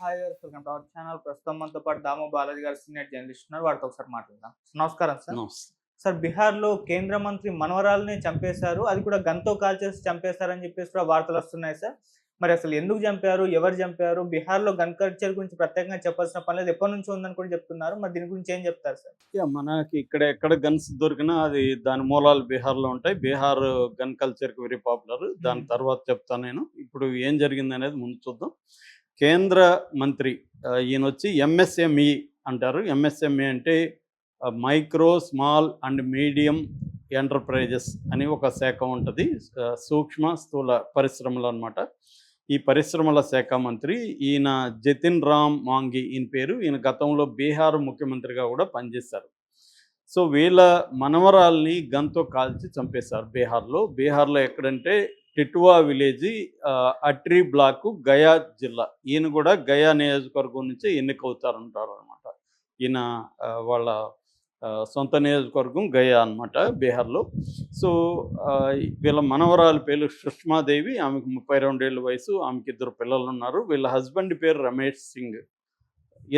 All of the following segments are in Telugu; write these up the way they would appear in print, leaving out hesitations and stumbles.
Hi viewers, welcome to our channel. ప్రస్తుతం మనతో పాటు దాము బాలాజీ గారు సీనియర్ జర్నలిస్ట్ ఉన్నారు. వారితో ఒకసారి మాట్లాడదాం. నమస్కారం సార్. నమస్తే. సార్, బీహార్‌లో కేంద్ర మంత్రి మనవరాల్ని చంపేశారు. అది కూడా గన్‌తో కాల్చేసి చంపేశారని చెప్పేసి కూడా వార్తలు వస్తున్నాయి సార్. మరి అసలు ఎందుకు చంపారు? ఎవరు చంపారు? బీహార్‌లో గన్ కల్చర్ గురించి ప్రత్యేకంగా చెప్పాల్సిన పని లేదు. ఎప్పటి నుంచో ఉందని కూడా చెప్తున్నారు. మరి దీని గురించి ఏం చెప్తారు సార్? మనకి ఇక్కడ ఎక్కడ గన్స్ దొరికినా అది దాని మూలాలు బీహార్‌లో ఉంటాయి. బీహార్ గన్ కల్చర్‌కి వెరీ పాపులర్. దాని తర్వాత చెప్తాను నేను. ఇప్పుడు ఏం జరిగిందనేది ముందు చూద్దాం. కేంద్ర మంత్రి ఈయనొచ్చి ఎంఎస్ఎంఈ అంటారు. ఎంఎస్ఎంఈ అంటే micro, small and medium enterprises అని ఒక శాఖ ఉంటుంది. సూక్ష్మ, స్థూల పరిశ్రమలు అనమాట. ఈ పరిశ్రమల శాఖ మంత్రి ఈయన జతిన్ రామ్ మాంఘీ ఈయన పేరు. ఈయన గతంలో బీహార్ ముఖ్యమంత్రిగా కూడా పనిచేశారు. సో వీళ్ళ మనవరాల్ని గన్తో కాల్చి చంపేశారు బీహార్లో. బీహార్లో ఎక్కడంటే టిట్వా విలేజ్, అట్రీ బ్లాకు, గయా జిల్లా. ఈయన కూడా గయా నియోజకవర్గం నుంచి ఎన్నికవుతారంటారు అనమాట. ఈయన వాళ్ళ సొంత నియోజకవర్గం గయా అనమాట బీహార్లో. సో వీళ్ళ మనవరాలి పేరు సుష్మాదేవి. ఆమెకు 32 ఏళ్ళ వయసు. ఆమెకి 2 పిల్లలు ఉన్నారు. వీళ్ళ హస్బెండ్ పేరు రమేష్ సింగ్.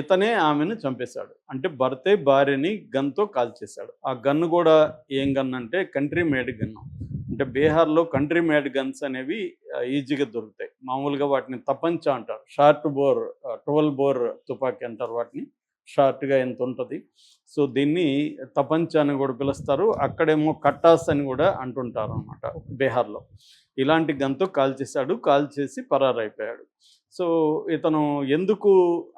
ఇతనే ఆమెను చంపేశాడు. అంటే భర్తే భార్యని గన్తో కాల్చేశాడు. ఆ గన్ను కూడా ఏం గన్ అంటే కంట్రీ మేడ్ గన్ను. అంటే బీహార్లో కంట్రీ మేడ్ గన్స్ అనేవి ఈజీగా దొరుకుతాయి. మామూలుగా వాటిని తపంచా అంటారు. షార్ట్ బోర్ 12 బోర్ తుపాకీ అంటారు వాటిని. షార్ట్గా ఎంత ఉంటుంది. సో దీన్ని తపంచా అని కూడా పిలుస్తారు. అక్కడేమో కట్టాస్ అని కూడా అంటుంటారు అనమాట బీహార్లో. ఇలాంటి గన్తో కాల్చేశాడు. కాల్చేసి పరారైపోయాడు. సో ఇతను ఎందుకు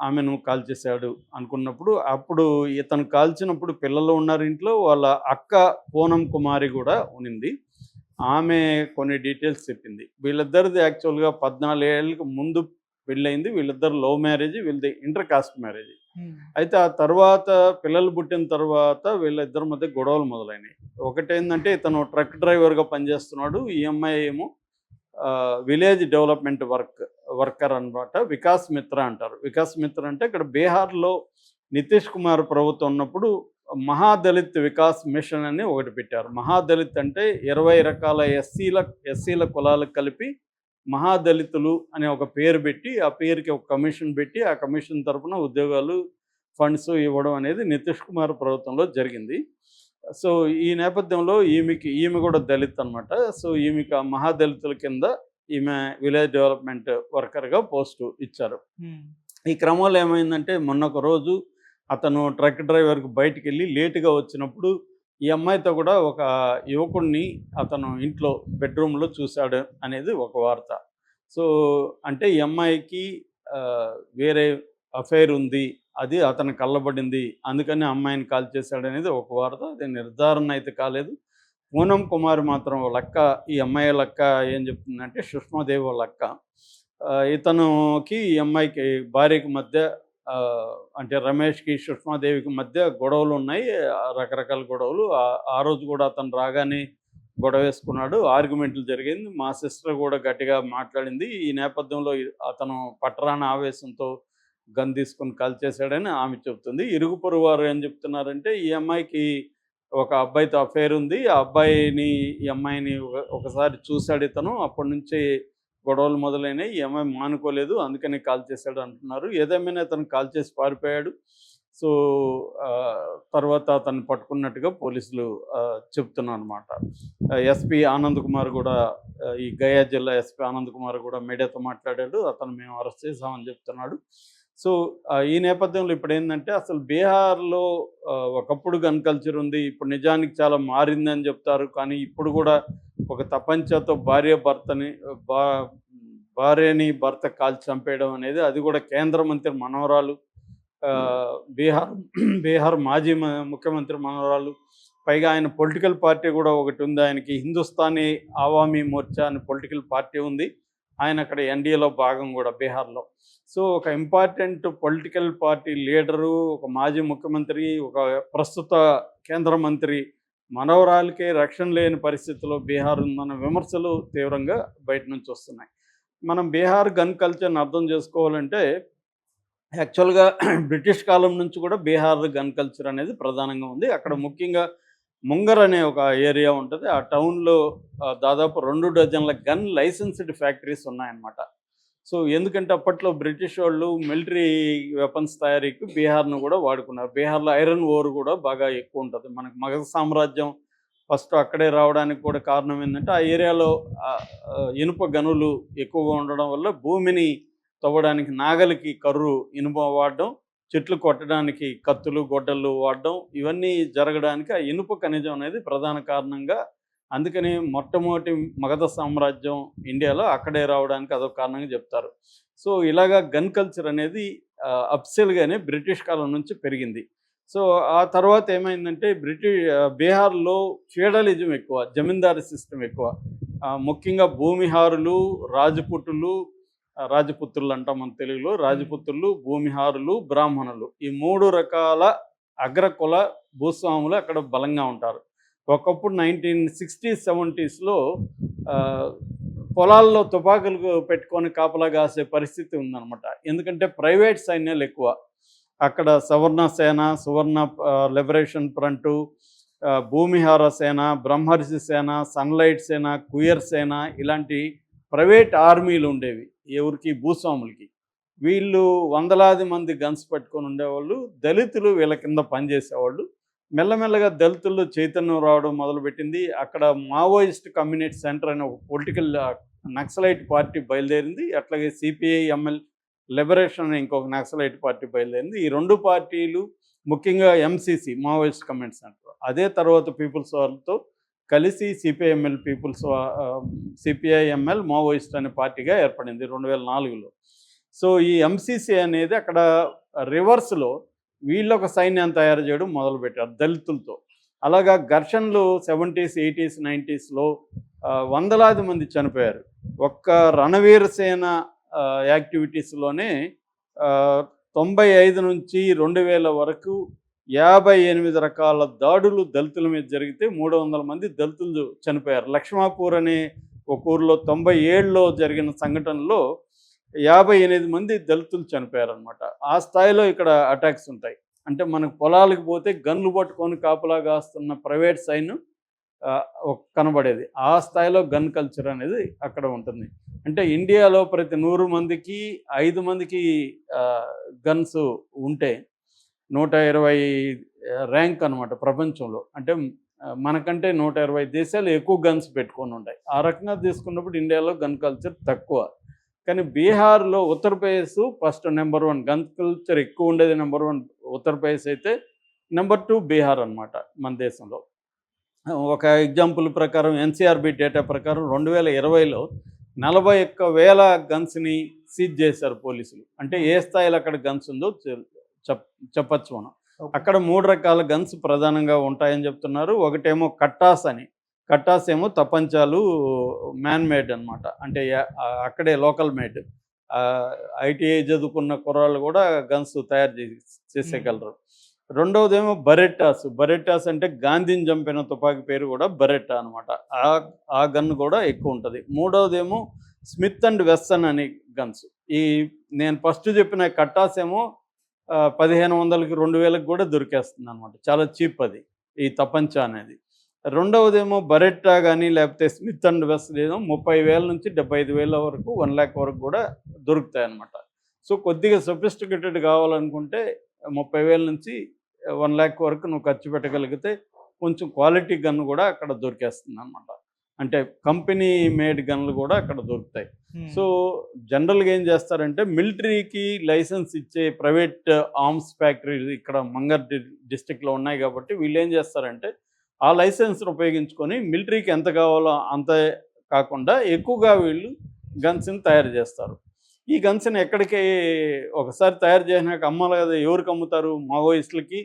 ఆమెను కాల్చేశాడు అనుకున్నప్పుడు, అప్పుడు ఇతను కాల్చినప్పుడు పిల్లలు ఉన్నారు ఇంట్లో. వాళ్ళ అక్క పూనం కుమారి కూడా ఉన్నింది. ఆమె కొన్ని డీటెయిల్స్ చెప్పింది. వీళ్ళిద్దరిది యాక్చువల్గా 14 ఏళ్ళకి ముందు పెళ్ళయింది. వీళ్ళిద్దరు లవ్ మ్యారేజ్, వీళ్ళది ఇంటర్ కాస్ట్ మ్యారేజ్. అయితే ఆ తర్వాత పిల్లలు పుట్టిన తర్వాత వీళ్ళిద్దరి మధ్య గొడవలు మొదలైనవి. ఒకటేంటంటే ఇతను ట్రక్ డ్రైవర్గా పనిచేస్తున్నాడు. ఈ అమ్మాయి ఏమో విలేజ్ డెవలప్మెంట్ వర్కర్ అనమాట. వికాస్ మిత్ర అంటారు. వికాస్ మిత్ర అంటే ఇక్కడ బీహార్లో నితీష్ కుమార్ ప్రభుత్వం ఉన్నప్పుడు మహాదళిత్ వికాస్ మిషన్ అని ఒకటి పెట్టారు. మహాదళిత్ అంటే 20 రకాల ఎస్సీల కులాలకు కలిపి మహాదళితులు అనే ఒక పేరు పెట్టి, ఆ పేరుకి ఒక కమిషన్ పెట్టి, ఆ కమిషన్ తరఫున ఉద్యోగాలు, ఫండ్స్ ఇవ్వడం అనేది నితీష్ కుమార్ ప్రభుత్వంలో జరిగింది. సో ఈ నేపథ్యంలో ఈమె కూడా దళిత్ అనమాట. సో ఈమెకి ఆ మహాదళితుల కింద ఈమె విలేజ్ డెవలప్మెంట్ వర్కర్గా పోస్టు ఇచ్చారు. ఈ క్రమంలో ఏమైందంటే మొన్న ఒక రోజు అతను ట్రక్ డ్రైవర్కి బయటికి వెళ్ళి లేటుగా వచ్చినప్పుడు ఈ అమ్మాయితో కూడా ఒక యువకుడిని అతను ఇంట్లో బెడ్రూమ్లో చూశాడు అనేది ఒక వార్త. సో అంటే ఈ అమ్మాయికి వేరే అఫైర్ ఉంది, అది అతను కళ్ళబడింది, అందుకని అమ్మాయిని కాల్ చేశాడనేది ఒక వార్త. అది నిర్ధారణ అయితే కాలేదు. పూనం కుమార్ మాత్రం వాళ్ళక్క, ఈ అమ్మాయి లక్క ఏం చెప్తుందంటే సుష్మాదేవి వాళ్ళ అక్క, ఇతనుకి ఈ అమ్మాయికి భార్యకి మధ్య అంటే రమేష్కి సుష్మాదేవికి మధ్య గొడవలు ఉన్నాయి. రకరకాల గొడవలు. ఆ రోజు కూడా అతను రాగానే గొడవ వేసుకున్నాడు. ఆర్గ్యుమెంట్లు జరిగింది. మా సిస్టర్ కూడా గట్టిగా మాట్లాడింది. ఈ నేపథ్యంలో అతను పట్టరాని ఆవేశంతో గన్ తీసుకుని కాల్చేశాడని ఆమె చెప్తుంది. ఇరుగు పొరుగు వారు ఏం చెప్తున్నారంటే ఈ అమ్మాయికి ఒక అబ్బాయితో అఫైర్ ఉంది. ఆ అబ్బాయిని ఈ అమ్మాయిని ఒకసారి చూశాడు ఇతను. అప్పటి నుంచి గొడవలు మొదలైనవి. ఈ అమ్మాయి మానుకోలేదు, అందుకని కాల్ చేశాడు అంటున్నారు. ఏదేమైనా అతను కాల్ చేసి పారిపోయాడు. సో తర్వాత అతన్ని పట్టుకున్నట్టుగా పోలీసులు చెప్తున్నారు అనమాట. ఎస్పీ ఆనంద్ కుమార్ కూడా, ఈ గయా జిల్లా ఎస్పీ ఆనంద్ కుమార్ కూడా మీడియాతో మాట్లాడాడు. అతను మేము అరెస్ట్ చేసామని చెప్తున్నాడు. సో ఈ నేపథ్యంలో ఇప్పుడు ఏంటంటే అసలు బీహార్లో ఒకప్పుడు గన్ కల్చర్ ఉంది. ఇప్పుడు నిజానికి చాలా మారిందని చెప్తారు. కానీ ఇప్పుడు కూడా ఒక తపంచాతో భార్యని భర్త కాల్చి చంపేయడం అనేది, అది కూడా కేంద్ర మంత్రి మనవరాలు, బీహార్ మాజీ ముఖ్యమంత్రి మనవరాలు. పైగా ఆయన పొలిటికల్ పార్టీ కూడా ఒకటి ఉంది. ఆయనకి హిందుస్థానీ అవామీ మోర్చా అని పొలిటికల్ పార్టీ ఉంది. ఆయన అక్కడ ఎన్డీఏలో భాగం కూడా బీహార్లో. సో ఒక ఇంపార్టెంట్ పొలిటికల్ పార్టీ లీడరు, ఒక మాజీ ముఖ్యమంత్రి, ఒక ప్రస్తుత కేంద్ర మంత్రి మనవరాలకే రక్షణ లేని పరిస్థితిలో బీహార్ ఉందన్న విమర్శలు తీవ్రంగా బయట నుంచి వస్తున్నాయి. మనం బీహార్ గన్ కల్చర్ని అర్థం చేసుకోవాలంటే యాక్చువల్గా బ్రిటిష్ కాలం నుంచి కూడా బీహార్ గన్ కల్చర్ అనేది ప్రధానంగా ఉంది. అక్కడ ముఖ్యంగా ముంగర్ అనే ఒక ఏరియా ఉంటుంది. ఆ టౌన్లో దాదాపు 2 డజన్ల గన్ లైసెన్స్డ్ ఫ్యాక్టరీస్ ఉన్నాయన్నమాట. సో ఎందుకంటే అప్పట్లో బ్రిటిష్ వాళ్ళు మిలిటరీ వెపన్స్ తయారీకి బీహార్ను కూడా వాడుకున్నారు. బీహార్లో ఐరన్ ఓర్ కూడా బాగా ఎక్కువ ఉంటుంది. మనకు మగధ సామ్రాజ్యం ఫస్ట్ అక్కడే రావడానికి కూడా కారణం ఏంటంటే ఆ ఏరియాలో ఇనుప గనులు ఎక్కువగా ఉండడం వల్ల భూమిని తవ్వడానికి నాగలికి కర్రు ఇనుప వాడడం, చెట్లు కొట్టడానికి కత్తులు గొడ్డళ్ళు వాడడం, ఇవన్నీ జరగడానికి ఆ ఇనుప ఖనిజం అనేది ప్రధాన కారణంగా. అందుకని మొట్టమొదటి మగధ సామ్రాజ్యం ఇండియాలో అక్కడే రావడానికి అదొక కారణంగా చెప్తారు. సో ఇలాగా గన్ కల్చర్ అనేది అఫ్సెల్గానే బ్రిటిష్ కాలం నుంచి పెరిగింది. సో ఆ తర్వాత ఏమైందంటే బీహార్లో ఫ్యూడలిజం ఎక్కువ, జమీందారీ సిస్టమ్ ఎక్కువ. ముఖ్యంగా భూమిహారులు, రాజపుత్రులు అంటాం మన తెలుగులో. రాజపుత్రులు, భూమిహారులు, బ్రాహ్మణులు, ఈ 3 రకాల అగ్రకుల భూస్వాములు అక్కడ బలంగా ఉంటారు. ఒకప్పుడు 1960s, 70sలో పొలాల్లో తుపాకులు పెట్టుకొని కాపలా కాసే పరిస్థితి ఉందన్నమాట. ఎందుకంటే ప్రైవేట్ సైన్యాలు ఎక్కువ అక్కడ. సవర్ణ సేన, సువర్ణ లిబరేషన్ ఫ్రంటు, భూమిహార సేన, బ్రహ్మర్షి సేన, సన్లైట్ సేన, కుయర్ సేన, ఇలాంటి ప్రైవేట్ ఆర్మీలు ఉండేవి ఎవరికి, భూస్వాములకి. వీళ్ళు వందలాది మంది గన్స్ పట్టుకొని ఉండేవాళ్ళు. దళితులు వీళ్ళ కింద పనిచేసేవాళ్ళు. మెల్లమెల్లగా దళితుల్లో చైతన్యం రావడం మొదలుపెట్టింది. అక్కడ మావోయిస్ట్ కమ్యూనిటీ సెంటర్ అనే ఒక పొలిటికల్ నక్సలైట్ పార్టీ బయలుదేరింది. అట్లాగే సిపిఐ-ఎంఎల్ లిబరేషన్ అనే ఇంకొక నక్సలైట్ పార్టీ బయలుదేరింది. ఈ 2 పార్టీలు ముఖ్యంగా ఎంసిసి మావోయిస్ట్ కమ్యూనిటీ సెంటర్, అదే తర్వాత పీపుల్స్ వార్తో కలిసి సిపిఐ-ఎంఎల్ మావోయిస్ట్ అనే పార్టీగా ఏర్పడింది 2004లో. సో ఈ ఎంసిసి అనేది అక్కడ రివర్స్లో వీళ్ళొక సైన్యాన్ని తయారు చేయడం మొదలుపెట్టారు దళితులతో. అలాగా ఘర్షణలు 70s, 80s, 90sలో వందలాది మంది చనిపోయారు. ఒక్క రణవీర సేన యాక్టివిటీస్లోనే 95 నుంచి 2000 వరకు 58 రకాల దాడులు దళితుల మీద జరిగితే 300 మంది దళితులు చనిపోయారు. లక్ష్మాపూర్ అనే ఒక ఊరిలో 97లో జరిగిన సంఘటనలో 58 మంది దళితులు చనిపోయారనమాట. ఆ స్థాయిలో ఇక్కడ అటాక్స్ ఉంటాయి. అంటే మనకు పొలాలకు పోతే గన్లు పట్టుకొని కాపలా కాస్తున్న ప్రైవేట్ సైన్యం కనబడేది. ఆ స్థాయిలో గన్ కల్చర్ అనేది అక్కడ ఉంటుంది. అంటే ఇండియాలో ప్రతి 100 మందికి 5 మందికి గన్స్ ఉంటే 120 ర్యాంక్ అనమాట ప్రపంచంలో. అంటే మనకంటే 120 దేశాలు ఎక్కువ గన్స్ పెట్టుకొని ఉంటాయి. ఆ రకంగా తీసుకున్నప్పుడు ఇండియాలో గన్ కల్చర్ తక్కువ. కానీ బీహార్లో Uttar Pradesh first number 1 gun culture ఎక్కువ ఉండేది. నెంబర్ 1 ఉత్తరప్రదేశ్ అయితే, నెంబర్ 2 బీహార్ అనమాట మన దేశంలో. ఒక ఎగ్జాంపుల్ ప్రకారం ఎన్సీఆర్బీ డేటా ప్రకారం 2020లో 41,000 గన్స్ని సీజ్ చేశారు పోలీసులు. అంటే ఏ స్థాయిలో అక్కడ గన్స్ ఉందో చెప్పచ్చు మనం. అక్కడ 3 రకాల గన్స్ ప్రధానంగా ఉంటాయని చెప్తున్నారు. ఒకటేమో కట్టాస్ అని. కట్టాస్ ఏమో తపంచాలు, మ్యాన్ మేడ్ అనమాట. అంటే అక్కడే లోకల్ మేడ్. ఐటీఐ చదువుకున్న కుర్రాళ్ళు కూడా గన్స్ తయారు చేసేయగలరు. రెండవదేమో బరెట్టాస్ అంటే గాంధీని చంపిన తుపాకీ పేరు కూడా బరెట్టా అనమాట. ఆ గన్ కూడా ఎక్కువ ఉంటుంది. మూడవదేమో స్మిత్ అండ్ వెస్సన్ అని గన్స్. నేను ఫస్ట్ చెప్పిన కట్టాస్ ఏమో 1500కి 2000కి కూడా దొరికేస్తుంది అనమాట. చాలా చీప్ అది, ఈ తపంచా అనేది. రెండవదేమో బరెట్టా కానీ లేకపోతే స్మిత్ అండ్ వెస్సన్ ఏమో 30,000 నుంచి 75,000 వరకు 1 lakh వరకు కూడా దొరుకుతాయి అన్నమాట. సో కొద్దిగా సొఫిస్టికేటెడ్ కావాలనుకుంటే 30,000 నుంచి 1 lakh వరకు నువ్వు ఖర్చు పెట్టగలిగితే కొంచెం క్వాలిటీ గన్ కూడా అక్కడ దొరికేస్తుంది అనమాట. అంటే కంపెనీ మేడ్ గన్లు కూడా అక్కడ దొరుకుతాయి. సో జనరల్గా ఏం చేస్తారంటే మిలిటరీకి లైసెన్స్ ఇచ్చే ప్రైవేట్ ఆర్మ్స్ ఫ్యాక్టరీలు ఇక్కడ మంగర్ డిస్టిక్లో ఉన్నాయి కాబట్టి వీళ్ళు ఏం చేస్తారంటే ఆ లైసెన్స్ని ఉపయోగించుకొని మిలిటరీకి ఎంత కావాలో అంత కాకుండా ఎక్కువగా వీళ్ళు గన్స్ని తయారు చేస్తారు. ఈ గన్స్ని ఎక్కడికి ఒకసారి తయారు చేసినాక అమ్మాలి కదా, ఎవరికి అమ్ముతారు? మావోయిస్టులకి,